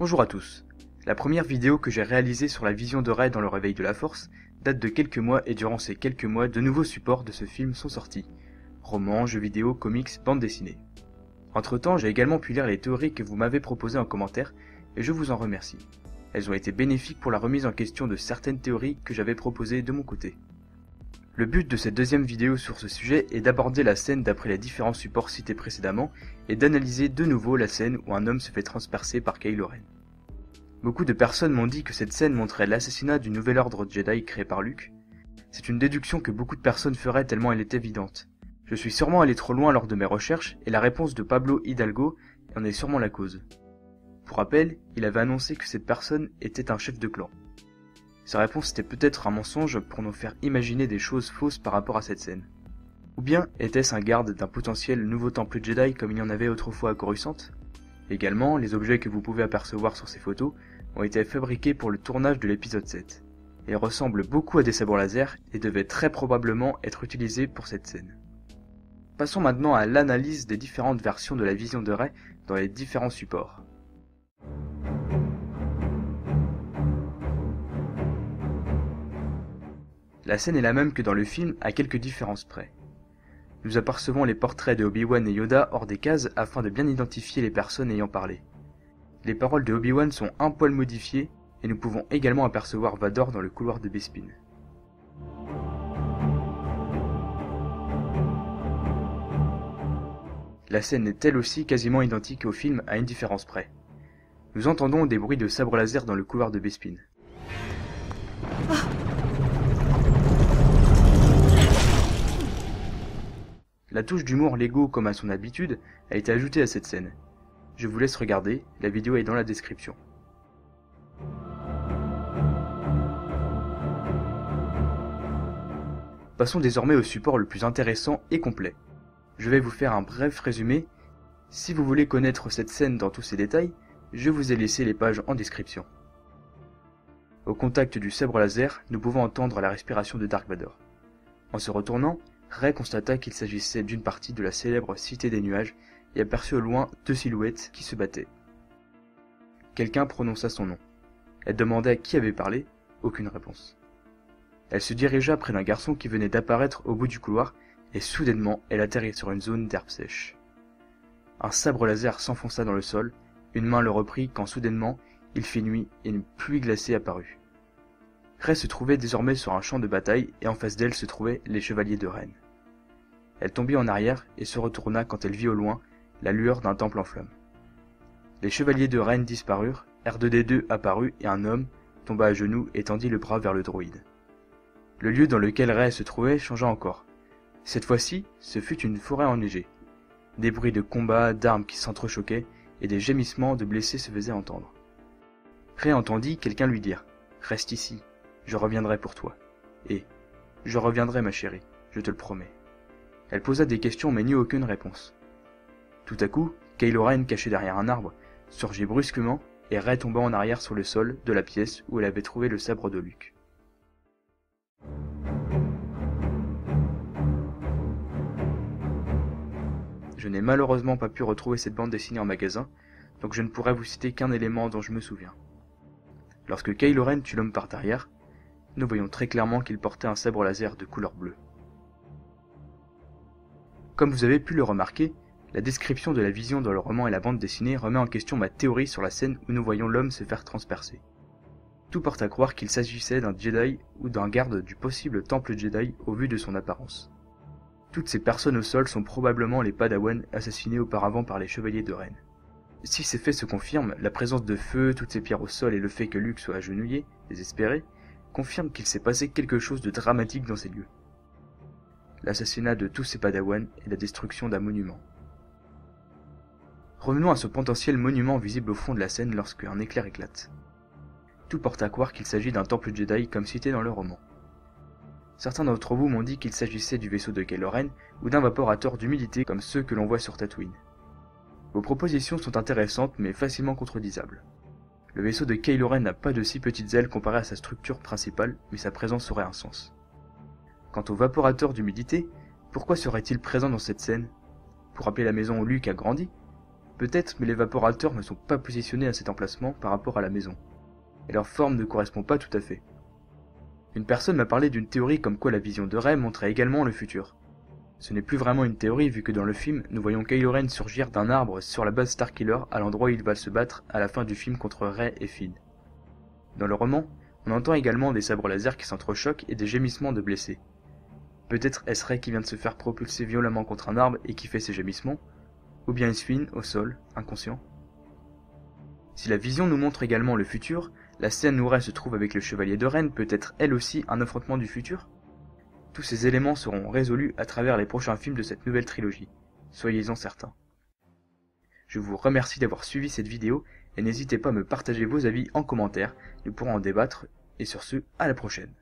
Bonjour à tous. La première vidéo que j'ai réalisée sur la vision de Rey dans le réveil de la Force date de quelques mois et durant ces quelques mois, de nouveaux supports de ce film sont sortis. Romans, jeux vidéo, comics, bande dessinée. Entre temps, j'ai également pu lire les théories que vous m'avez proposées en commentaire et je vous en remercie. Elles ont été bénéfiques pour la remise en question de certaines théories que j'avais proposées de mon côté. Le but de cette deuxième vidéo sur ce sujet est d'aborder la scène d'après les différents supports cités précédemment et d'analyser de nouveau la scène où un homme se fait transpercer par Kylo Ren. Beaucoup de personnes m'ont dit que cette scène montrait l'assassinat du nouvel ordre Jedi créé par Luke. C'est une déduction que beaucoup de personnes feraient tellement elle est évidente. Je suis sûrement allé trop loin lors de mes recherches et la réponse de Pablo Hidalgo en est sûrement la cause. Pour rappel, il avait annoncé que cette personne était un chef de clan. Sa réponse était peut-être un mensonge pour nous faire imaginer des choses fausses par rapport à cette scène. Ou bien était-ce un garde d'un potentiel nouveau temple Jedi comme il y en avait autrefois à Coruscant? Également, les objets que vous pouvez apercevoir sur ces photos ont été fabriqués pour le tournage de l'épisode 7. Ils ressemblent beaucoup à des sabres laser et devaient très probablement être utilisés pour cette scène. Passons maintenant à l'analyse des différentes versions de la vision de Rey dans les différents supports. La scène est la même que dans le film à quelques différences près. Nous apercevons les portraits de Obi-Wan et Yoda hors des cases afin de bien identifier les personnes ayant parlé. Les paroles de Obi-Wan sont un poil modifiées et nous pouvons également apercevoir Vador dans le couloir de Bespin. La scène est elle aussi quasiment identique au film à une différence près. Nous entendons des bruits de sabre laser dans le couloir de Bespin. La touche d'humour Lego comme à son habitude a été ajoutée à cette scène. Je vous laisse regarder, la vidéo est dans la description. Passons désormais au support le plus intéressant et complet. Je vais vous faire un bref résumé. Si vous voulez connaître cette scène dans tous ses détails, je vous ai laissé les pages en description. Au contact du sabre laser, nous pouvons entendre la respiration de Dark Vador. En se retournant, Rey constata qu'il s'agissait d'une partie de la célèbre Cité des Nuages et aperçut au loin deux silhouettes qui se battaient. Quelqu'un prononça son nom. Elle demanda à qui avait parlé, aucune réponse. Elle se dirigea près d'un garçon qui venait d'apparaître au bout du couloir et soudainement elle atterrit sur une zone d'herbe sèche. Un sabre laser s'enfonça dans le sol, une main le reprit quand soudainement il fit nuit et une pluie glacée apparut. Rey se trouvait désormais sur un champ de bataille et en face d'elle se trouvaient les chevaliers de Ren. Elle tombit en arrière et se retourna quand elle vit au loin la lueur d'un temple en flammes. Les chevaliers de Ren disparurent, R2-D2 apparut et un homme tomba à genoux et tendit le bras vers le droïde. Le lieu dans lequel Rey se trouvait changea encore. Cette fois-ci, ce fut une forêt enneigée. Des bruits de combat, d'armes qui s'entrechoquaient et des gémissements de blessés se faisaient entendre. Rey entendit quelqu'un lui dire « Reste ici, je reviendrai pour toi. » Et « Je reviendrai ma chérie, je te le promets. » Elle posa des questions mais n'eut aucune réponse. Tout à coup, Kylo Ren, caché derrière un arbre, surgit brusquement et Rey tomba en arrière sur le sol de la pièce où elle avait trouvé le sabre de Luke. Je n'ai malheureusement pas pu retrouver cette bande dessinée en magasin, donc je ne pourrai vous citer qu'un élément dont je me souviens. Lorsque Kylo Ren tue l'homme par derrière, nous voyons très clairement qu'il portait un sabre laser de couleur bleue. Comme vous avez pu le remarquer, la description de la vision dans le roman et la bande dessinée remet en question ma théorie sur la scène où nous voyons l'homme se faire transpercer. Tout porte à croire qu'il s'agissait d'un Jedi ou d'un garde du possible temple Jedi au vu de son apparence. Toutes ces personnes au sol sont probablement les Padawan assassinés auparavant par les chevaliers de Ren. Si ces faits se confirment, la présence de feu, toutes ces pierres au sol et le fait que Luke soit agenouillé, désespéré, confirment qu'il s'est passé quelque chose de dramatique dans ces lieux. L'assassinat de tous ces Padawan et la destruction d'un monument. Revenons à ce potentiel monument visible au fond de la scène lorsque un éclair éclate. Tout porte à croire qu'il s'agit d'un temple Jedi comme cité dans le roman. Certains d'entre vous m'ont dit qu'il s'agissait du vaisseau de Kylo Ren ou d'un vaporateur d'humidité comme ceux que l'on voit sur Tatooine. Vos propositions sont intéressantes mais facilement contredisables. Le vaisseau de Kylo Ren n'a pas de si petites ailes comparé à sa structure principale, mais sa présence aurait un sens. Quant au vaporateur d'humidité, pourquoi serait-il présent dans cette scène? Pour rappeler la maison où Luke a grandi? Peut-être, mais les vaporateurs ne sont pas positionnés à cet emplacement par rapport à la maison, et leur forme ne correspond pas tout à fait. Une personne m'a parlé d'une théorie comme quoi la vision de Rey montrait également le futur. Ce n'est plus vraiment une théorie vu que dans le film, nous voyons Kylo Ren surgir d'un arbre sur la base Starkiller à l'endroit où il va se battre à la fin du film contre Rey et Finn. Dans le roman, on entend également des sabres laser qui s'entrechoquent et des gémissements de blessés. Peut-être est-ce Rey qui vient de se faire propulser violemment contre un arbre et qui fait ces gémissements, ou bien est-ce Finn, au sol, inconscient. Si la vision nous montre également le futur, la scène où Rey se trouve avec le chevalier de Ren peut être elle aussi un affrontement du futur. Tous ces éléments seront résolus à travers les prochains films de cette nouvelle trilogie, soyez-en certains. Je vous remercie d'avoir suivi cette vidéo et n'hésitez pas à me partager vos avis en commentaire, nous pourrons en débattre, et sur ce, à la prochaine.